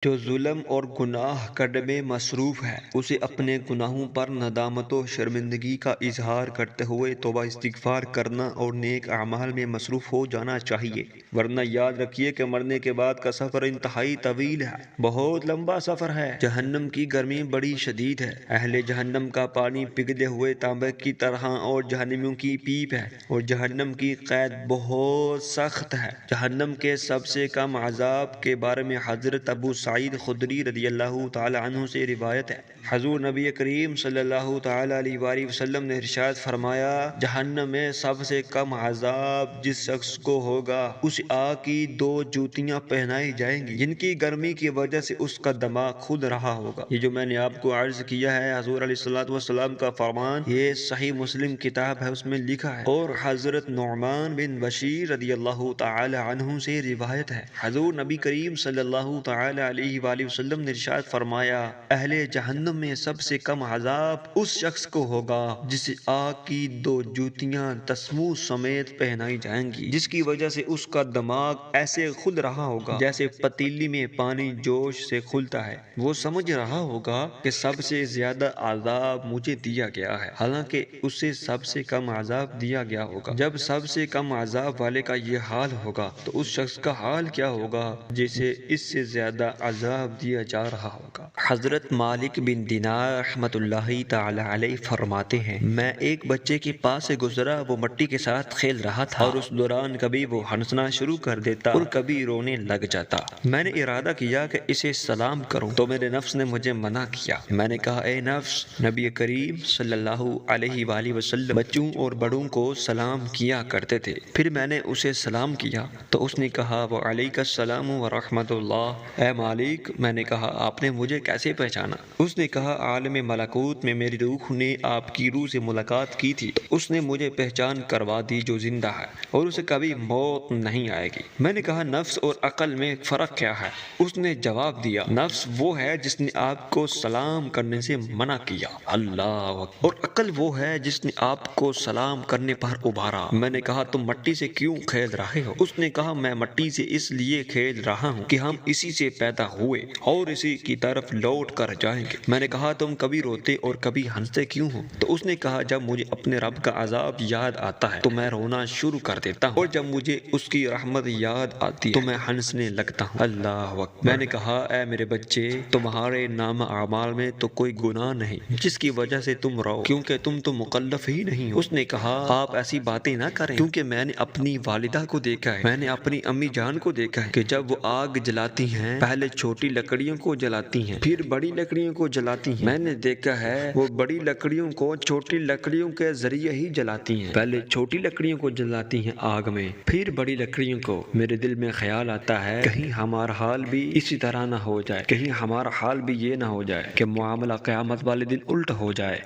جو ظلم اور گناہ کرنے میں مصروف ہے اسے اپنے گناہوں پر ندامت و شرمندگی کا اظہار کرتے ہوئے توبہ استغفار کرنا اور نیک اعمال میں مصروف ہو جانا چاہیے، ورنہ یاد رکھیے کہ مرنے کے بعد کا سفر انتہائی طویل ہے، بہت لمبا سفر ہے۔ جہنم کی گرمی بڑی شدید ہے، اہل جہنم کا پانی پگھلے ہوئے تانبے کی طرح اور جہنمیوں کی پیپ ہے، اور جہنم کی قید بہت سخت ہے۔ جہنم کے سب سے کم عذاب کے بارے میں حضرت ابو سعید خدری رضی اللہ تعالی عنہ سے روایت ہے، حضور نبی کریم صلی اللہ تعالی علیہ وآلہ وسلم نے ارشاد فرمایا، جہنم میں سب سے کم عذاب جس شخص کو ہوگا اسے آگ کی 2 جوتیاں پہنائی جائیں گی جن کی گرمی کی وجہ سے اس کا دماغ خود رہا ہوگا۔ یہ جو میں نے آپ کو عرض کیا ہے حضور علیہ الصلوۃ والسلام کا فرمان، یہ صحیح مسلم کتاب ہے، اس میں لکھا ہے، اور حضرت نعمان بن بشیر رضی اللہ تعالی عنہ سے روایت ہے، حضور نبی کریم صلی اللہ تعالی علیہ وآلہ وسلم نے ارشاد فرمایا، اہل جہنم میں سب سے کم عذاب اس شخص کو ہوگا جسے آگ کی 2 جوتیاں تسمو سمیت پہنائی جائیں گی، جس کی وجہ سے اس کا دماغ ایسے خود رہا ہوگا جیسے پتیلی میں پانی جوش سے کھلتا ہے۔ وہ سمجھ رہا ہوگا کہ سب سے زیادہ عذاب مجھے دیا گیا ہے، حالانکہ اسے سب سے کم عذاب دیا گیا ہوگا۔ جب سب سے کم عذاب والے کا یہ حال ہوگا تو اس شخص کا حال کیا ہوگا جسے اس سے زیادہ عذاب دیا جا رہا ہوگا۔ حضرت مالک بن دینار رحمۃ اللہ تعالی علیہ فرماتے ہیں، میں ایک بچے کے پاس سے گزرا، وہ مٹی کے ساتھ کھیل رہا تھا اور اس دوران کبھی وہ ہنسنا شروع کر دیتا اور کبھی رونے لگ جاتا۔ میں نے ارادہ کیا کہ اسے سلام کروں تو میرے نفس نے مجھے منع کیا۔ میں نے کہا، اے نفس، نبی کریم صلی اللہ علیہ وآلہ وسلم بچوں اور بڑوں کو سلام کیا کرتے تھے۔ پھر میں نے اسے سلام کیا تو اس نے کہا، وعلیک السلام ورحمۃ اللہ۔ اے مالک، میں نے کہا، آپ نے مجھے کیسے پہچانا؟ اس نے کہا، عالم ملکوت میں میری روح نے آپ کی روح سے ملاقات کی تھی تو اس نے مجھے پہچان کروا دی جو زندہ ہے اور اسے کبھی موت نہیں آئے گی۔ میں نے کہا، نفس اور عقل میں فرق کیا ہے؟ اس نے جواب دیا، نفس وہ ہے جس نے آپ کو سلام کرنے سے منع کیا، اللہ اکبر، اور عقل وہ ہے جس نے آپ کو سلام کرنے پر ابھارا۔ میں نے کہا، تم مٹی سے کیوں کھیل رہے ہو؟ اس نے کہا، میں مٹی سے اس لیے کھیل رہا ہوں کہ ہم اسی سے پیدا ہوئے اور اسی کی طرف لوٹ کر جائیں گے۔ میں نے کہا، تم کبھی روتے اور کبھی ہنستے کیوں ہو؟ تو اس نے کہا، جب مجھے اپنے رب کا عذاب یاد آتا ہے تو میں رونا شروع کر دیتا ہوں، اور جب مجھے اس کی رحمت یاد آتی ہے تو میں ہنسنے لگتا ہوں، اللہ اکبر۔ میں نے کہا، اے میرے بچے، تمہارے نام اعمال میں تو کوئی گناہ نہیں جس کی وجہ سے تم رو، کیونکہ تم تو مکلف ہی نہیں ہو۔ اس نے کہا، آپ ایسی باتیں نہ کریں، کیونکہ میں نے اپنی والدہ کو دیکھا ہے، میں نے اپنی امی جان کو دیکھا ہے کہ جب وہ آگ جلاتی ہیں پہلے چھوٹی لکڑیوں کو جلاتی ہیں پھر بڑی لکڑیوں کو جلاتی ہیں۔ میں نے دیکھا ہے وہ بڑی لکڑیوں کو چھوٹی لکڑیوں کے ذریعے ہی جلاتی ہیں، پہلے چھوٹی لکڑیوں کو جلاتی ہیں آگ میں پھر بڑی لکڑیوں کو۔ میرے دل میں خیال آتا ہے کہیں ہمارا حال بھی اسی طرح نہ ہو جائے، کہیں ہمارا حال بھی یہ نہ ہو جائے کہ معاملہ قیامت والے دن الٹ ہو جائے۔